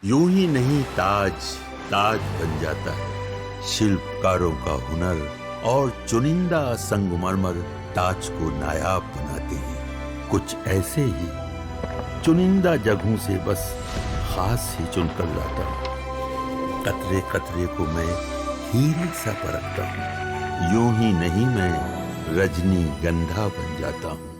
यूं ही नहीं ताज ताज बन जाता है। शिल्पकारों का हुनर और चुनिंदा संगमरमर ताज को नायाब बनाते हैं। कुछ ऐसे ही चुनिंदा जगहों से बस खास ही चुनकर लाता हूँ। कतरे कतरे को मैं हीरे सा परखता हूँ। यूं ही नहीं मैं रजनीगंधा बन जाता हूँ।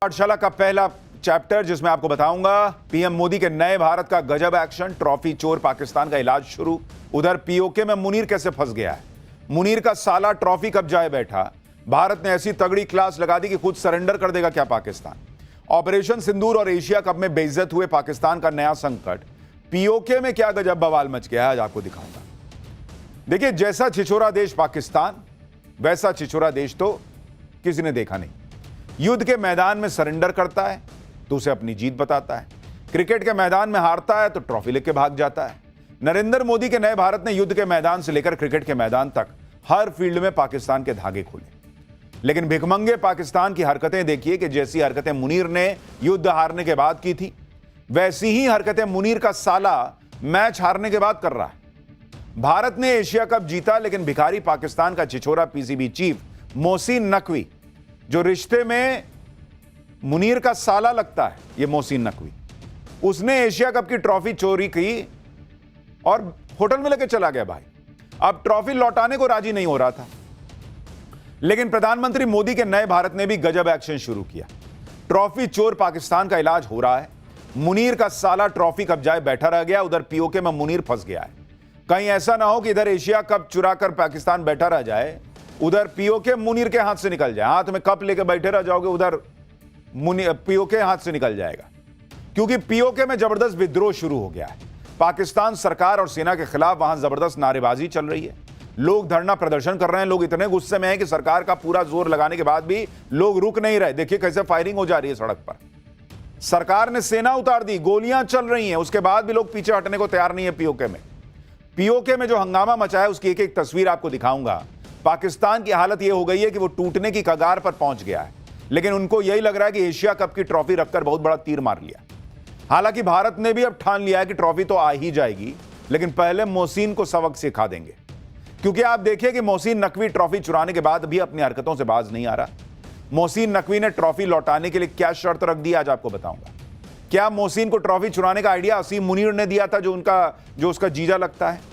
पाठशाला का पहला चैप्टर जिसमें आपको बताऊंगा पीएम मोदी के नए भारत का गजब एक्शन, ट्रॉफी चोर पाकिस्तान का इलाज शुरू। उधर पीओके में मुनीर कैसे फंस गया है, मुनीर का साला ट्रॉफी कब जाए बैठा। भारत ने ऐसी तगड़ी क्लास लगा दी कि खुद सरेंडर कर देगा क्या पाकिस्तान। ऑपरेशन सिंदूर और एशिया कप में बेइज्जत हुए पाकिस्तान का नया संकट। पीओके में क्या गजब बवाल मच गया है, आज आपको दिखाऊंगा। देखिए, जैसा छिछोरा देश पाकिस्तान, वैसा छिछोरा देश तो किसी ने देखा नहीं। युद्ध के मैदान में सरेंडर करता है तो उसे अपनी जीत बताता है, क्रिकेट के मैदान में हारता है तो ट्रॉफी लेके भाग जाता है। नरेंद्र मोदी के नए भारत ने युद्ध के मैदान से लेकर क्रिकेट के मैदान तक हर फील्ड में पाकिस्तान के धागे खोले। लेकिन भिखमंगे पाकिस्तान की हरकतें देखिए कि जैसी हरकतें मुनीर ने युद्ध हारने के बाद की थी, वैसी ही हरकतें मुनीर का साला मैच हारने के बाद कर रहा है। भारत ने एशिया कप जीता, लेकिन भिखारी पाकिस्तान का छिछोरा पीसीबी चीफ मोहसिन नकवी, जो रिश्ते में मुनीर का साला लगता है, यह मोहसिन नकवी, उसने एशिया कप की ट्रॉफी चोरी की और होटल में लेके चला गया। भाई अब ट्रॉफी लौटाने को राजी नहीं हो रहा था, लेकिन प्रधानमंत्री मोदी के नए भारत ने भी गजब एक्शन शुरू किया। ट्रॉफी चोर पाकिस्तान का इलाज हो रहा है। मुनीर का साला ट्रॉफी कब जाए बैठा रह गया, उधर पीओके में मुनीर फंस गया है। कहीं ऐसा ना हो कि इधर एशिया कप चुरा कर पाकिस्तान बैठा रह जाए, उधर पीओके मुनीर के हाथ से निकल जाए। हाथ में कप लेके बैठे रह जाओगे, उधर पीओके हाथ से निकल जाएगा, क्योंकि पीओके में जबरदस्त विद्रोह शुरू हो गया है। पाकिस्तान सरकार और सेना के खिलाफ वहां जबरदस्त नारेबाजी चल रही है। लोग धरना प्रदर्शन कर रहे हैं। लोग इतने गुस्से में हैं कि सरकार का पूरा जोर लगाने के बाद भी लोग रुक नहीं रहे। देखिए कैसे फायरिंग हो जा रही है सड़क पर। सरकार ने सेना उतार दी, गोलियां चल रही हैं, उसके बाद भी लोग पीछे हटने को तैयार नहीं है। पीओके में जो हंगामा मचा है उसकी एक एक तस्वीर आपको दिखाऊंगा। पाकिस्तान की हालत यह हो गई है कि वो टूटने की कगार पर पहुंच गया है, लेकिन उनको यही लग रहा है कि एशिया कप की ट्रॉफी रखकर बहुत बड़ा तीर मार लिया। हालांकि भारत ने भी अब ठान लिया है कि ट्रॉफी तो आ ही जाएगी, लेकिन पहले मोहसिन को सबक सिखा देंगे। क्योंकि आप देखिए कि मोहसिन नकवी ट्रॉफी चुराने के बाद भी अपनी हरकतों से बाज नहीं आ रहा। मोहसिन नकवी ने ट्रॉफी लौटाने के लिए क्या शर्त रख दी, आज आपको बताऊंगा। क्या मोहसिन को ट्रॉफी चुराने का आइडिया असीम मुनीर ने दिया था, जो उसका जीजा लगता है।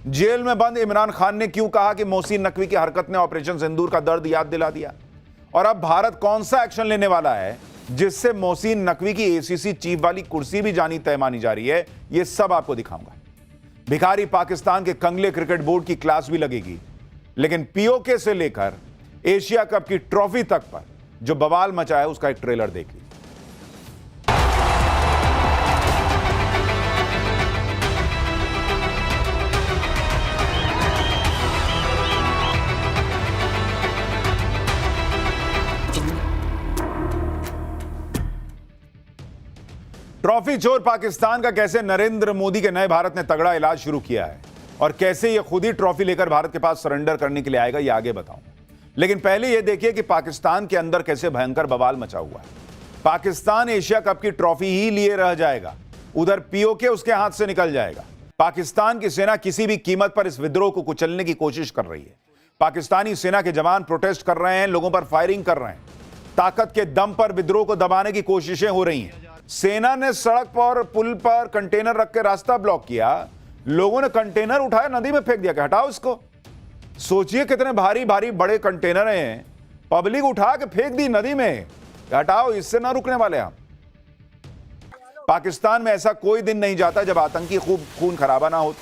जेल में बंद इमरान खान ने क्यों कहा कि मोहसिन नकवी की हरकत ने ऑपरेशन सिंदूर का दर्द याद दिला दिया। और अब भारत कौन सा एक्शन लेने वाला है जिससे मोहसिन नकवी की एसीसी चीफ वाली कुर्सी भी जानी तय मानी जा रही है, यह सब आपको दिखाऊंगा। भिखारी पाकिस्तान के कंगले क्रिकेट बोर्ड की क्लास भी लगेगी, लेकिन पीओके से लेकर एशिया कप की ट्रॉफी तक पर जो बवाल मचा है उसका एक ट्रेलर देख लीजिए। ट्रॉफी चोर पाकिस्तान का कैसे नरेंद्र मोदी के नए भारत ने तगड़ा इलाज शुरू किया है और कैसे यह खुद ही ट्रॉफी लेकर भारत के पास सरेंडर करने के लिए आएगा, यह आगे बताऊं। लेकिन पहले यह देखिए कि पाकिस्तान के अंदर कैसे भयंकर बवाल मचा हुआ है। पाकिस्तान एशिया कप की ट्रॉफी ही लिए रह जाएगा, उधर पीओके उसके हाथ से निकल जाएगा। पाकिस्तान की सेना किसी भी कीमत पर इस विद्रोह को कुचलने की कोशिश कर रही है। पाकिस्तानी सेना के जवान प्रोटेस्ट कर रहे हैं, लोगों पर फायरिंग कर रहे हैं। ताकत के दम पर विद्रोह को दबाने की कोशिशें हो रही हैं। सेना ने सड़क पर, पुल पर कंटेनर रख के रास्ता ब्लॉक किया। लोगों ने कंटेनर उठाया, नदी में फेंक दिया कि हटाओ इसको। सोचिए कितने भारी भारी बड़े कंटेनर हैं, पब्लिक उठा के फेंक दी नदी में, हटाओ, इससे ना रुकने वाले हम। पाकिस्तान में ऐसा कोई दिन नहीं जाता जब आतंकी खूब खून खराबा ना हो।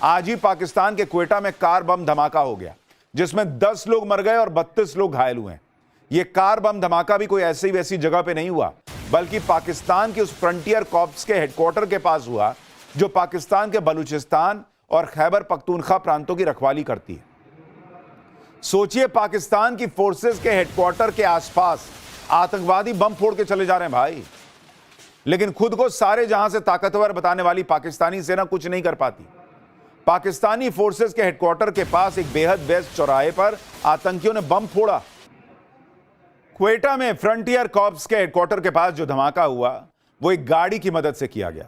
आज ही पाकिस्तान के क्वेटा में कार बम धमाका हो गया, जिसमें 10 लोग मर गए और 32 लोग घायल हुए। यह कार बम धमाका भी कोई ऐसी वैसी जगह पे नहीं हुआ, बल्कि पाकिस्तान के उस फ्रंटियर कॉर्प्स के हेडक्वार्टर के पास हुआ, जो पाकिस्तान के बलूचिस्तान और खैबर पख्तूनख्वा प्रांतों की रखवाली करती है। सोचिए, पाकिस्तान की फोर्सेस के हेडक्वार्टर के आसपास आतंकवादी बम फोड़ के चले जा रहे हैं भाई। लेकिन खुद को सारे जहां से ताकतवर बताने वाली पाकिस्तानी सेना कुछ नहीं कर पाती। पाकिस्तानी फोर्सेस के हेडक्वार्टर के पास एक बेहद व्यस्त चौराहे पर आतंकियों ने बम फोड़ा। क्वेटा में फ्रंटियर कॉर्प्स के हेडक्वार्टर के पास जो धमाका हुआ वो एक गाड़ी की मदद से किया गया।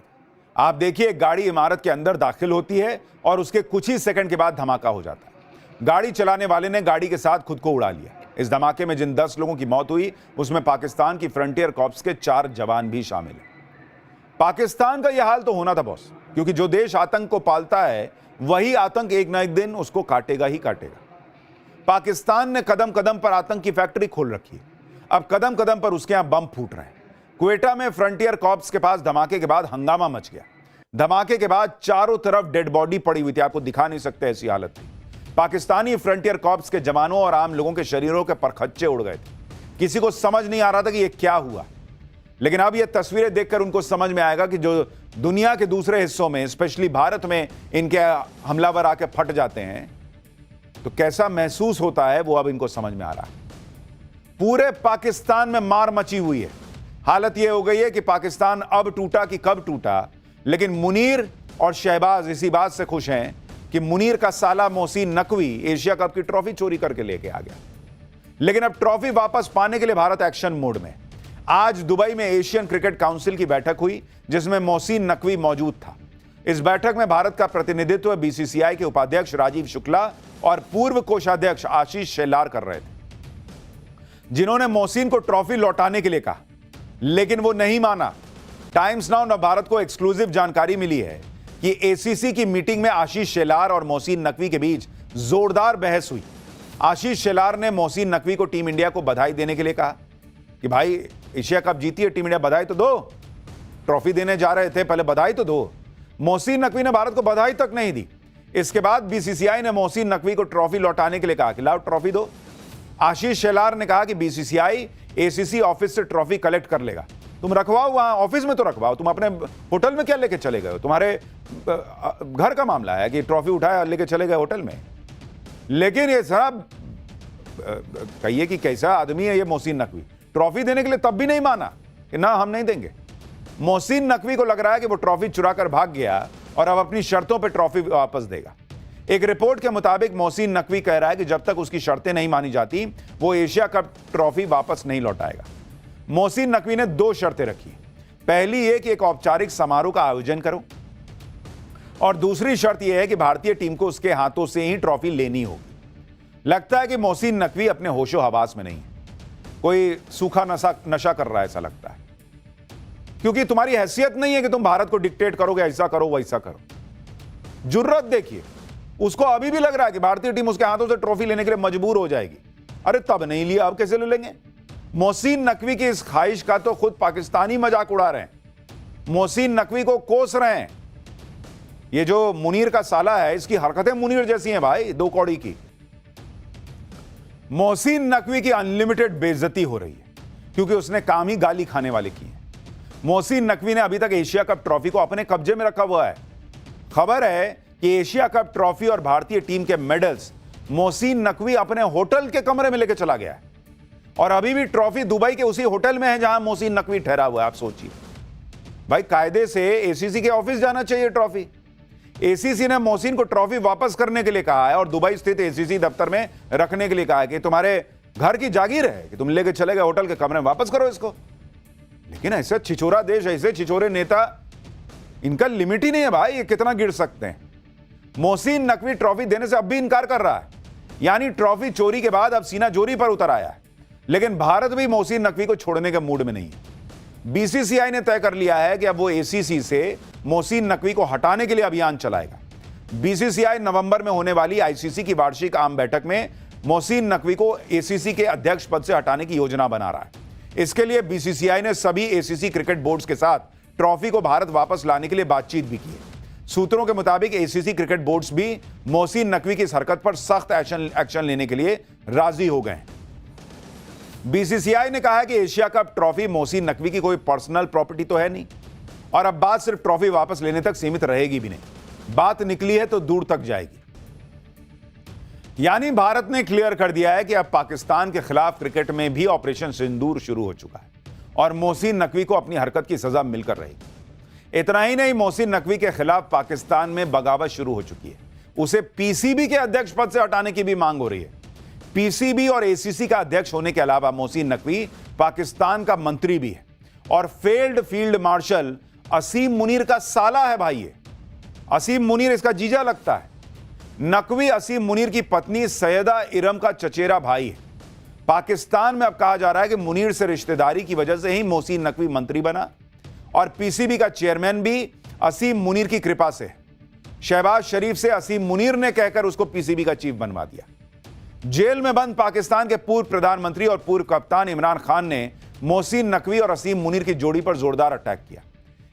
आप देखिए, गाड़ी इमारत के अंदर दाखिल होती है और उसके कुछ ही सेकंड के बाद धमाका हो जाता है। गाड़ी चलाने वाले ने गाड़ी के साथ खुद को उड़ा लिया। इस धमाके में जिन 10 लोगों की मौत हुई उसमें पाकिस्तान की फ्रंटियर कॉर्प्स के 4 जवान भी शामिल हैं। पाकिस्तान का यह हाल तो होना था बॉस, क्योंकि जो देश आतंक को पालता है वही आतंक एक ना एक दिन उसको काटेगा ही काटेगा। पाकिस्तान ने कदम कदम पर आतंक की फैक्ट्री खोल रखी है। अब कदम कदम पर उसके यहां बम फूट रहे हैं। क्वेटा में फ्रंटियर कॉर्प्स के पास धमाके के बाद हंगामा मच गया। धमाके के बाद चारों तरफ डेड बॉडी पड़ी हुई थी, आपको दिखा नहीं सकते ऐसी हालत थी। पाकिस्तानी फ्रंटियर कॉर्प्स के जवानों और आम लोगों के शरीरों के परखच्चे उड़ गए थे। किसी को समझ नहीं आ रहा था कि यह क्या हुआ, लेकिन अब ये तस्वीरें देखकर उनको समझ में आएगा कि जो दुनिया के दूसरे हिस्सों में, स्पेशली भारत में, इनके हमलावर आके फट जाते हैं तो कैसा महसूस होता है, वो अब इनको समझ में आ रहा है। पूरे पाकिस्तान में मार मची हुई है। हालत यह हो गई है कि पाकिस्तान अब टूटा कि कब टूटा, लेकिन मुनीर और शहबाज इसी बात से खुश हैं कि मुनीर का साला मोहसिन नकवी एशिया कप की ट्रॉफी चोरी करके लेके आ गया। लेकिन अब ट्रॉफी वापस पाने के लिए भारत एक्शन मोड में। आज दुबई में एशियन क्रिकेट काउंसिल की बैठक हुई जिसमें मोहसिन नकवी मौजूद था। इस बैठक में भारत का प्रतिनिधित्व बीसीसीआई के उपाध्यक्ष राजीव शुक्ला और पूर्व कोषाध्यक्ष आशीष शेलार कर रहे थे, जिन्होंने मोहसिन को ट्रॉफी लौटाने के लिए कहा, लेकिन वो नहीं माना। टाइम्स नाउ ने भारत को एक्सक्लूसिव जानकारी मिली है कि एसीसी की मीटिंग में आशीष शेलार और मोहसिन नकवी के बीच जोरदार बहस हुई। आशीष शेलार ने मोहसिन नकवी को टीम इंडिया को बधाई देने के लिए कहा कि भाई एशिया कप जीती है टीम इंडिया, बधाई तो दो, ट्रॉफी देने जा रहे थे, पहले बधाई तो दो। मोहसिन नकवी ने भारत को बधाई तक नहीं दी। इसके बाद बीसीसीआई ने मोहसिन नकवी को ट्रॉफी लौटाने के लिए कहा कि लाओ ट्रॉफी दो। आशीष शेलार ने कहा कि बीसीसीआई एसीसी ऑफिस से ट्रॉफी कलेक्ट कर लेगा, तुम रखवाओ, वहां ऑफिस में तो रखवाओ, तुम अपने होटल में क्या लेके चले गए हो? तुम्हारे घर का मामला है कि ट्रॉफी उठाया लेके चले गए होटल में। लेकिन ये साहब कहिए कि कैसा आदमी है ये मोहसिन नकवी, ट्रॉफी देने के लिए तब भी नहीं माना कि ना हम नहीं देंगे। मोहसिन नकवी को लग रहा है कि वो ट्रॉफी चुरा कर भाग गया और अब अपनी शर्तों पर ट्रॉफी वापस देगा। एक रिपोर्ट के मुताबिक मोहसिन नकवी कह रहा है कि जब तक उसकी शर्तें नहीं मानी जाती वो एशिया कप ट्रॉफी वापस नहीं लौटाएगा। मोहसिन नकवी ने 2 शर्तें रखी। पहली ये कि एक औपचारिक समारोह का आयोजन करो, और दूसरी शर्त यह है कि भारतीय टीम को उसके हाथों से ही ट्रॉफी लेनी होगी। लगता है कि मोहसिन नकवी अपने होशो हवास में नहीं है, कोई सूखा नशा कर रहा है ऐसा लगता है, क्योंकि तुम्हारी हैसियत नहीं है कि तुम भारत को डिक्टेट करोगे ऐसा करो वैसा करो। जुर्रत देखिए, उसको अभी भी लग रहा है कि भारतीय टीम उसके हाथों से ट्रॉफी लेने के लिए मजबूर हो जाएगी। अरे तब नहीं लिया, अब कैसे ले लेंगे? मोहसिन नकवी की इस ख्वाहिश का तो खुद पाकिस्तानी मजाक उड़ा रहे हैं, मोहसिन नकवी को कोस रहे हैं। ये जो मुनीर का साला है, इसकी हरकतें मुनीर जैसी हैं भाई, 2 कौड़ी की। मोहसिन नकवी की अनलिमिटेड बेइज्जती हो रही है क्योंकि उसने काम ही गाली खाने वाले की है। मोहसिन नकवी ने अभी तक एशिया कप ट्रॉफी को अपने कब्जे में रखा हुआ है। खबर है कि एशिया कप ट्रॉफी और भारतीय टीम के मेडल्स मोहसिन नकवी अपने होटल के कमरे में लेकर चला गया है, और अभी भी ट्रॉफी दुबई के उसी होटल में है जहां मोहसिन नकवी ठहरा हुआ है। आप सोचिए भाई, कायदे से एसीसी के ऑफिस जाना चाहिए ट्रॉफी। एसीसी ने मोहसिन को ट्रॉफी वापस करने के लिए कहा है और दुबई स्थित एसीसी दफ्तर में रखने के लिए कहा है कि तुम्हारे घर की जागीर है कि तुम लेके चले गए होटल के कमरे में, वापस करो इसको। लेकिन ऐसा छिछोरा देश, ऐसे छिछोरे नेता, इनका लिमिट ही नहीं है भाई, ये कितना गिर सकते हैं। मोहसिन नकवी ट्रॉफी देने से अब भी इनकार कर रहा है, यानी ट्रॉफी चोरी के बाद अब सीना जोरी पर उतर आया है। लेकिन भारत भी मोहसिन नकवी को छोड़ने के मूड में नहीं है। बीसीसीआई ने तय कर लिया है कि अब वो एसीसी से मोहसिन नकवी को हटाने के लिए अभियान चलाएगा। बीसीसीआई नवंबर में होने वाली आईसीसी की वार्षिक आम बैठक में मोहसिन नकवी को एसीसी के अध्यक्ष पद से हटाने की योजना बना रहा है। इसके लिए बीसीसीआई ने सभी एसीसी क्रिकेट बोर्ड्स के साथ ट्रॉफी को भारत वापस लाने के लिए बातचीत भी की है। सूत्रों के मुताबिक एसीसी क्रिकेट बोर्ड्स भी मोहसिन नकवी की इस हरकत पर सख्त एक्शन लेने के लिए राजी हो गए। बीसीसीआई ने कहा है कि Asia cup trophy Mohsin Naqvi की कोई पर्सनल प्रॉपर्टी तो है नहीं, और अब बात सिर्फ ट्रॉफी वापस लेने तक सीमित रहेगी भी नहीं। बात निकली है तो दूर तक जाएगी। यानी भारत ने क्लियर कर दिया है कि अब पाकिस्तान के खिलाफ क्रिकेट में भी ऑपरेशन सिंदूर शुरू हो चुका है और मोहसिन नकवी को अपनी हरकत की सजा मिलकर रहेगी। इतना ही नहीं, मोहसिन नकवी के खिलाफ पाकिस्तान में बगावत शुरू हो चुकी है। उसे पीसीबी के अध्यक्ष पद से हटाने की भी मांग हो रही है। पीसीबी और एसीसी का अध्यक्ष होने के अलावा मोहसिन नकवी पाकिस्तान का मंत्री भी है और फेल्ड फील्ड मार्शल असीम मुनीर का साला है भाई ये। असीम मुनीर इसका जीजा लगता है। नकवी असीम मुनीर की पत्नी सैयदा इरम का चचेरा भाई है। पाकिस्तान में अब कहा जा रहा है कि मुनीर से रिश्तेदारी की वजह से ही मोहसिन नकवी मंत्री बना और पीसीबी का चेयरमैन भी असीम मुनीर की कृपा से है। शहबाज शरीफ से असीम मुनीर ने कहकर उसको पीसीबी का चीफ बनवा दिया। जेल में बंद पाकिस्तान के पूर्व प्रधानमंत्री और पूर्व कप्तान इमरान खान ने मोहसिन नकवी और असीम मुनीर की जोड़ी पर जोरदार अटैक किया।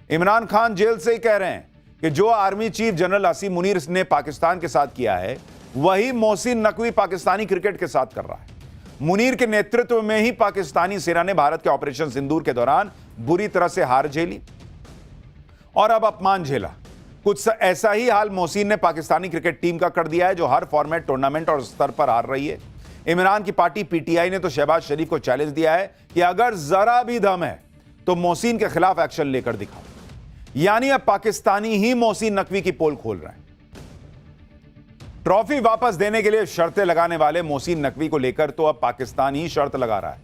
इमरान खान जेल से ही कह रहे हैं कि जो आर्मी चीफ जनरल असीम मुनीर ने पाकिस्तान के साथ किया है वही मोहसिन नकवी पाकिस्तानी क्रिकेट के साथ कर रहा है। मुनीर के नेतृत्व में ही पाकिस्तानी सेना ने भारत के ऑपरेशन सिंदूर के दौरान बुरी तरह से हार झेली और अब अपमान झेला। कुछ ऐसा ही हाल मोहसिन ने पाकिस्तानी क्रिकेट टीम का कर दिया है जो हर फॉर्मेट, टूर्नामेंट और स्तर पर हार रही है। इमरान की पार्टी पीटीआई ने तो शहबाज शरीफ को चैलेंज दिया है कि अगर जरा भी दम है तो मोहसिन के खिलाफ एक्शन लेकर दिखाओ। यानी अब पाकिस्तानी ही मोहसिन नकवी की पोल खोल रहे हैं। ट्रॉफी वापस देने के लिए शर्तें लगाने वाले मोहसिन नकवी को लेकर तो अब पाकिस्तान ही शर्त लगा रहा है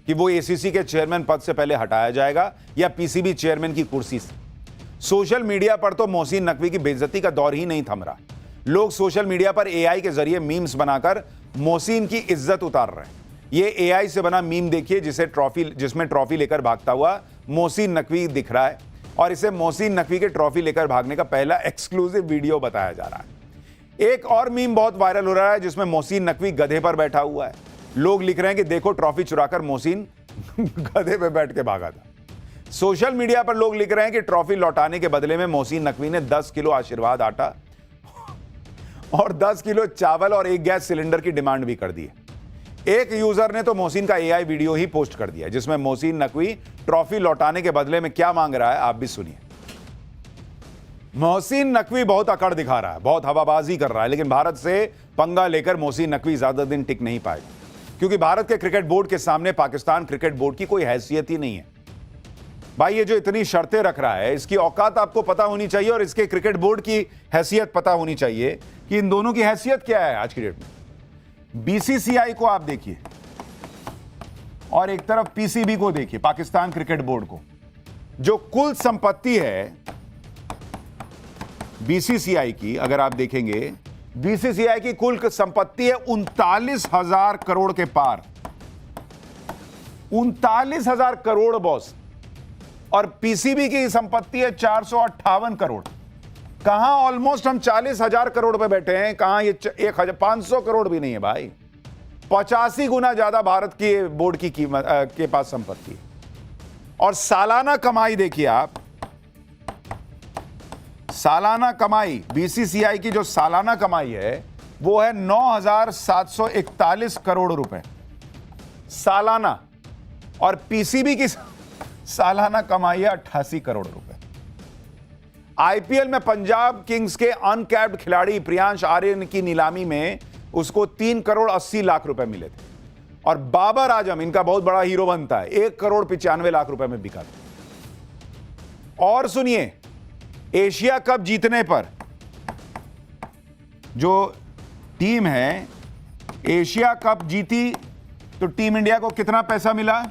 कि वो एसीसी के चेयरमैन पद से पहले हटाया जाएगा या पीसीबी चेयरमैन की कुर्सी से। सोशल मीडिया पर तो मोहसिन नकवी की बेइज्जती का दौर ही नहीं थम रहा। लोग सोशल मीडिया पर एआई के जरिए मीम्स बनाकर मोहसिन की इज्जत उतार रहे हैं। ये एआई से बना मीम देखिए जिसमें ट्रॉफी लेकर भागता हुआ मोहसिन नकवी दिख रहा है और इसे मोहसिन नकवी के ट्रॉफी लेकर भागने का पहला एक्सक्लूसिव वीडियो बताया जा रहा है। एक और मीम बहुत वायरल हो रहा है जिसमें मोहसिन नकवी गधे पर बैठा हुआ है। लोग लिख रहे हैं कि देखो ट्रॉफी चुराकर मोहसिन गधे पर बैठ के भागा था। सोशल मीडिया पर लोग लिख रहे हैं कि ट्रॉफी लौटाने के बदले में मोहसिन नकवी ने 10 किलो आशीर्वाद आटा और 10 किलो चावल और एक गैस सिलेंडर की डिमांड भी कर दी है। एक यूजर ने तो मोहसिन का एआई वीडियो ही पोस्ट कर दिया जिसमें मोहसिन नकवी ट्रॉफी लौटाने के बदले में क्या मांग रहा है, आप भी सुनिए। मोहसिन नकवी बहुत अकड़ दिखा रहा है, बहुत हवाबाजी कर रहा है, लेकिन भारत से पंगा लेकर मोहसिन नकवी ज्यादा दिन टिक नहीं पाएगा क्योंकि भारत के क्रिकेट बोर्ड के सामने पाकिस्तान क्रिकेट बोर्ड की कोई हैसियत ही नहीं है। भाई ये जो इतनी शर्तें रख रहा है इसकी औकात आपको पता होनी चाहिए और इसके क्रिकेट बोर्ड की हैसियत पता होनी चाहिए कि इन दोनों की हैसियत क्या है आज की डेट में। बीसीसीआई को आप देखिए और एक तरफ पीसीबी को देखिए, पाकिस्तान क्रिकेट बोर्ड को। जो कुल संपत्ति है बीसीसीआई की, अगर आप देखेंगे बीसीसीआई की कुल संपत्ति है 39,000 करोड़ के पार। 39,000 करोड़ बॉस। और पीसीबी की संपत्ति है 458 करोड़। कहां ऑलमोस्ट हम 40,000 करोड़ पे बैठे हैं, कहां ये 1,500 करोड़ भी नहीं है भाई। 85 गुना ज्यादा भारत की बोर्ड की कीमत के पास संपत्ति है। और सालाना कमाई देखिए आप, सालाना कमाई बीसीसीआई की जो सालाना कमाई है वो है 9,741 करोड़ रुपए सालाना। और पीसीबी की सालाना कमाई है 88 करोड़ रुपए। आईपीएल में पंजाब किंग्स के अनकैप्ड खिलाड़ी प्रियांश आर्यन की नीलामी में उसको 3 करोड़ 80 लाख रुपए मिले थे और बाबर आजम इनका बहुत बड़ा हीरो बनता है, 1 करोड़ 95 लाख रुपए में बिका था। और सुनिए, एशिया कप जीतने पर जो टीम है एशिया कप जीती तो टीम इंडिया को कितना पैसा मिला?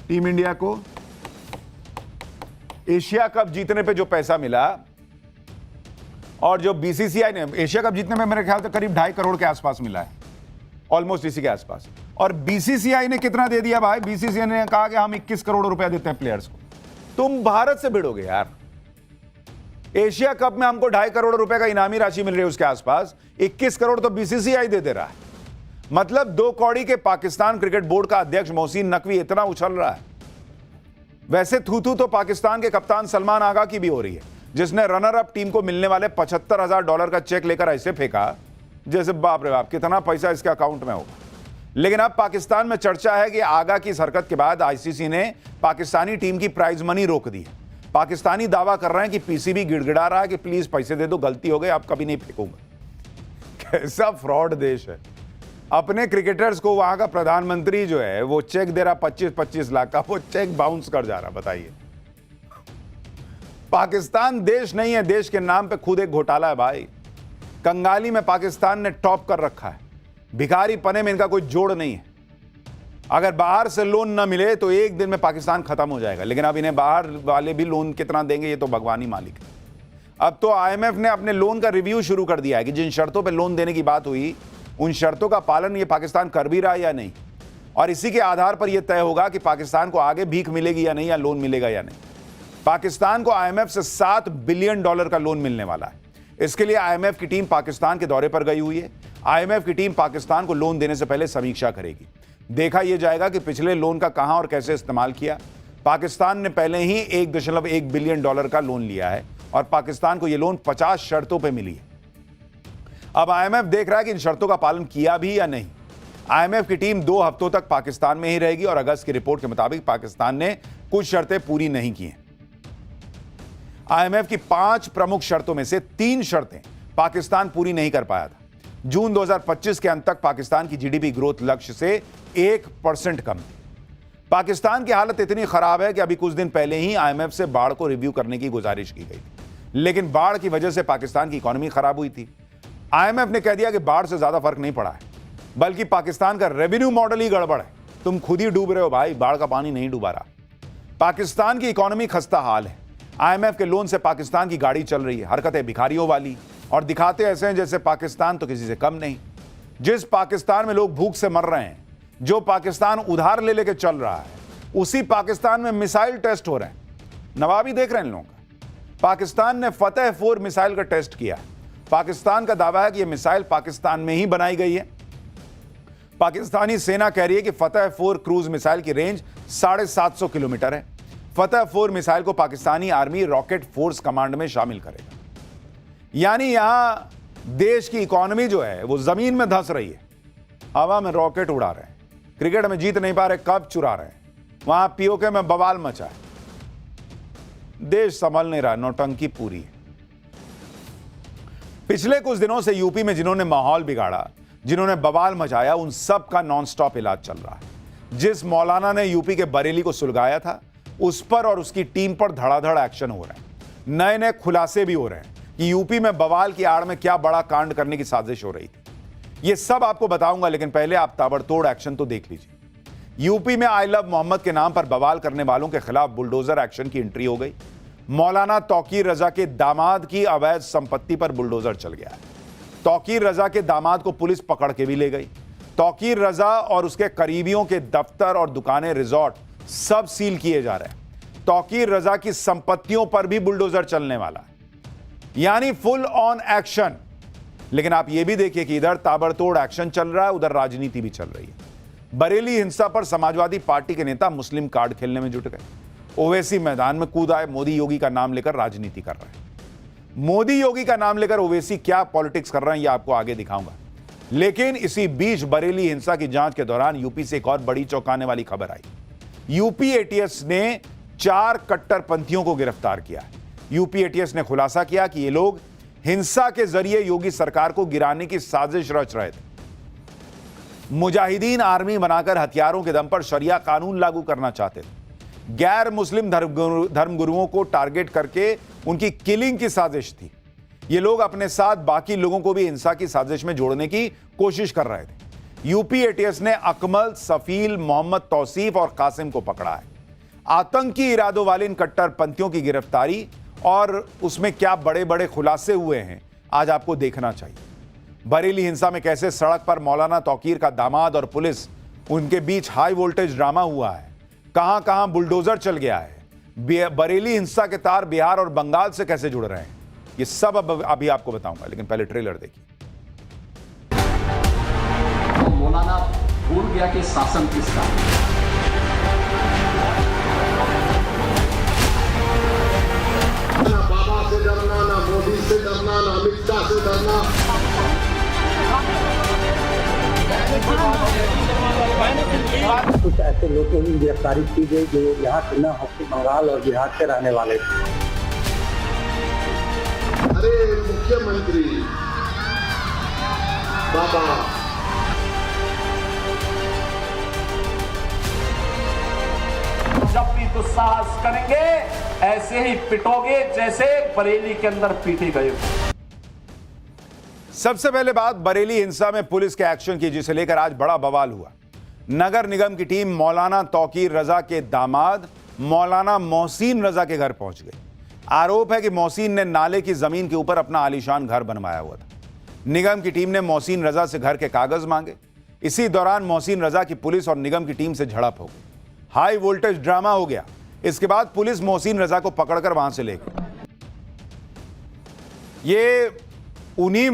टीम इंडिया को एशिया कप जीतने पे जो पैसा मिला और जो बीसीसीआई ने एशिया कप जीतने में मेरे ख्याल से करीब 2.5 करोड़ के आसपास मिला है, ऑलमोस्ट इसी के आसपास। और बीसीसीआई ने कितना दे दिया भाई? बीसीसीआई ने कहा कि हम 21 करोड़ रुपया देते हैं प्लेयर्स को। तुम भारत से भिड़ोगे यार। एशिया कप में हमको 2.5 करोड़ रुपए का इनामी राशि मिल रही है उसके आसपास, 21 करोड़ तो बीसीसीआई दे रहा है। मतलब 2 कौड़ी के पाकिस्तान क्रिकेट बोर्ड का अध्यक्ष मोहसिन नकवी इतना उछल रहा है। वैसे थू तो पाकिस्तान के कप्तान सलमान आगा की भी हो रही है, जिसने रनर अप टीम को मिलने वाले $75,000 का चेक लेकर ऐसे फेंका जैसे बाप रे बाप कितना पैसा इसके अकाउंट में होगा। लेकिन अब पाकिस्तान में चर्चा है कि आगा की इस हरकत के बाद आईसीसी ने पाकिस्तानी टीम की प्राइज मनी रोक दी है। पाकिस्तानी दावा कर रहे हैं कि पीसीबी गिड़गिड़ा रहा है कि प्लीज पैसे दे दो, गलती हो गई, आप कभी नहीं फेंकूंगा। कैसा फ्रॉड देश है। अपने क्रिकेटर्स को वहां का प्रधानमंत्री जो है वो चेक दे रहा 25-25 लाख का, वो चेक बाउंस कर जा रहा। बताइए, पाकिस्तान देश नहीं है, देश के नाम पे खुद एक घोटाला है भाई। कंगाली में पाकिस्तान ने टॉप कर रखा है, भिखारी पने में इनका कोई जोड़ नहीं है। अगर बाहर से लोन ना मिले तो एक दिन में पाकिस्तान खत्म हो जाएगा, लेकिन अब इन्हें बाहर वाले भी लोन कितना देंगे ये तो भगवान ही मालिक है। अब तो आईएमएफ ने अपने लोन का रिव्यू शुरू कर दिया है कि जिन शर्तों पे लोन देने की बात हुई उन शर्तों का पालन ये पाकिस्तान कर भी रहा है या नहीं, और इसी के आधार पर यह तय होगा कि पाकिस्तान को आगे भीख मिलेगी या नहीं, या लोन मिलेगा या नहीं। पाकिस्तान को आईएमएफ से $7 बिलियन का लोन मिलने वाला है। इसके लिए आईएमएफ की टीम पाकिस्तान के दौरे पर गई हुई है। आईएमएफ की टीम पाकिस्तान को लोन देने से पहले समीक्षा करेगी। देखा यह जाएगा कि पिछले लोन का कहां और कैसे इस्तेमाल किया। पाकिस्तान ने पहले ही $1.1 बिलियन का लोन लिया है और पाकिस्तान को यह लोन 50 शर्तों पर मिली है। अब आईएमएफ देख रहा है कि इन शर्तों का पालन किया भी या नहीं। आईएमएफ की टीम 2 हफ्तों तक पाकिस्तान में ही रहेगी और अगस्त की रिपोर्ट के मुताबिक पाकिस्तान ने कुछ शर्तें पूरी नहीं की हैं। आईएमएफ की 5 प्रमुख शर्तों में से 3 शर्तें पाकिस्तान पूरी नहीं कर पाया था। जून 2025 के अंत तक पाकिस्तान की जीडीपी ग्रोथ लक्ष्य से 1% कम थी। पाकिस्तान की हालत इतनी खराब है कि अभी कुछ दिन पहले ही आईएमएफ से बाढ़ को रिव्यू करने की गुजारिश की गई, लेकिन बाढ़ की वजह से पाकिस्तान की इकोनॉमी खराब हुई थी। आईएमएफ ने कह दिया कि बाढ़ से ज्यादा फर्क नहीं पड़ा है, बल्कि पाकिस्तान का रेवेन्यू मॉडल ही गड़बड़ है। तुम खुद ही डूब रहे हो भाई, बाढ़ का पानी नहीं डूबा रहा। पाकिस्तान की इकोनॉमी खस्ता हाल है। आईएमएफ के लोन से पाकिस्तान की गाड़ी चल रही है, हरकतें भिखारियों वाली, और दिखाते ऐसे हैं जैसे पाकिस्तान तो किसी से कम नहीं। जिस पाकिस्तान में लोग भूख से मर रहे हैं, जो पाकिस्तान उधार ले लेके चल रहा है, उसी पाकिस्तान में मिसाइल टेस्ट हो रहे हैं। नवाबी देख रहे हैं इन लोगों का। पाकिस्तान ने फतेह 4 मिसाइल का टेस्ट किया। पाकिस्तान का दावा है कि यह मिसाइल पाकिस्तान में ही बनाई गई है। पाकिस्तानी सेना कह रही है कि फतेह 4 क्रूज मिसाइल की रेंज 750 किलोमीटर है। फतेह 4 मिसाइल को Pakistani army rocket force command में शामिल करेगा। यानी यहां देश की इकोनॉमी जो है वो जमीन में धंस रही है। हवा में रॉकेट उड़ा रहे हैं, क्रिकेट में जीत नहीं पा रहे, कप चुरा रहे हैं, वहां पीओके में बवाल मचा है। देश संभल नहीं रहा, नौटंकी पूरी है। पिछले कुछ दिनों से यूपी में जिन्होंने माहौल बिगाड़ा, जिन्होंने बवाल मचाया, उन सब का नॉनस्टॉप इलाज चल रहा है। जिस मौलाना ने यूपी के बरेली को सुलगाया था, उस पर और उसकी टीम पर धड़ाधड़ एक्शन हो रहा है। नए नए खुलासे भी हो रहे हैं कि यूपी में बवाल की आड़ में क्या बड़ा कांड करने की साजिश हो रही थी। यह सब आपको बताऊंगा, लेकिन पहले आप ताबड़तोड़ एक्शन तो देख लीजिए। यूपी में आई लव मोहम्मद के नाम पर बवाल करने वालों के खिलाफ बुलडोजर एक्शन की एंट्री हो गई। मौलाना तौकीर रजा के दामाद की अवैध संपत्ति पर बुलडोजर चल गया है। तौकीर रजा के दामाद को पुलिस पकड़ के भी ले गई। तौकीर रजा और उसके करीबियों के दफ्तर और दुकानें, रिजॉर्ट सब सील किए जा रहे हैं। तौकीर रजा की संपत्तियों पर भी बुलडोजर चलने वाला है, यानी फुल ऑन एक्शन। लेकिन आप यह भी देखिए कि इधर ताबड़तोड़ एक्शन चल रहा है, उधर राजनीति भी चल रही है। बरेली हिंसा पर समाजवादी पार्टी के नेता मुस्लिम कार्ड खेलने में जुट गए। ओवैसी मैदान में कूद आए, मोदी योगी का नाम लेकर राजनीति कर रहे हैं। मोदी योगी का नाम लेकर ओवैसी क्या पॉलिटिक्स कर रहे हैं, यह आपको आगे दिखाऊंगा। लेकिन इसी बीच बरेली हिंसा की जांच के दौरान यूपी से एक और बड़ी चौंकाने वाली खबर आई। यूपी एटीएस ने 4 कट्टरपंथियों को गिरफ्तार किया है। यूपी एटीएस ने खुलासा किया कि ये लोग हिंसा के जरिए योगी सरकार को गिराने की साजिश रच रहे थे। मुजाहिदीन आर्मी बनाकर हथियारों के दम पर शरिया कानून लागू करना चाहते थे। गैर मुस्लिम धर्मगुरुओं को टारगेट करके उनकी किलिंग की साजिश थी। ये लोग अपने साथ बाकी लोगों को भी हिंसा की साजिश में जोड़ने की कोशिश कर रहे थे। यूपी एटीएस ने अकमल, सफील, मोहम्मद तौसीफ और कासिम को पकड़ा है। आतंकी इरादों वाले इन कट्टरपंथियों की गिरफ्तारी और उसमें क्या बड़े बड़े खुलासे हुए हैं, आज आपको देखना चाहिए। बरेली हिंसा में कैसे सड़क पर मौलाना तौकीर का दामाद और पुलिस, उनके बीच हाई वोल्टेज ड्रामा हुआ है, कहां कहां बुलडोजर चल गया है। बरेली हिंसा के तार बिहार और बंगाल से कैसे जुड़ रहे हैं, ये सब अभी आपको बताऊंगा, लेकिन पहले ट्रेलर देखिए। तो मौलाना भूल गया कि शासन किसका है। ना बाबा से डरना, ना मोदी से डरना, ना अमित शाह से डरना। कुछ ऐसे लोगों की गिरफ्तारी की गई जो यहाँ से न होकर बंगाल और बिहार के रहने वाले थे। अरे मुख्यमंत्री बाबा, जब भी दुस्साहस करेंगे ऐसे ही पिटोगे जैसे बरेली के अंदर पीटे गए। सबसे पहले बात बरेली हिंसा में पुलिस के एक्शन की, जिसे लेकर आज बड़ा बवाल हुआ। नगर निगम की टीम मौलाना तौकीर रजा के दामाद मौलाना मोहसिन रजा के घर पहुंच गई। आरोप है कि मोहसिन ने नाले की जमीन के ऊपर अपना आलीशान घर बनवाया हुआ था। निगम की टीम ने मोहसिन रजा से घर के कागज मांगे। इसी दौरान मोहसिन रजा की पुलिस और निगम की टीम से झड़प हो गई। हाई वोल्टेज ड्रामा हो गया। इसके बाद पुलिस मोहसिन रजा को पकड़कर वहां से ले गई। ये उन्हीं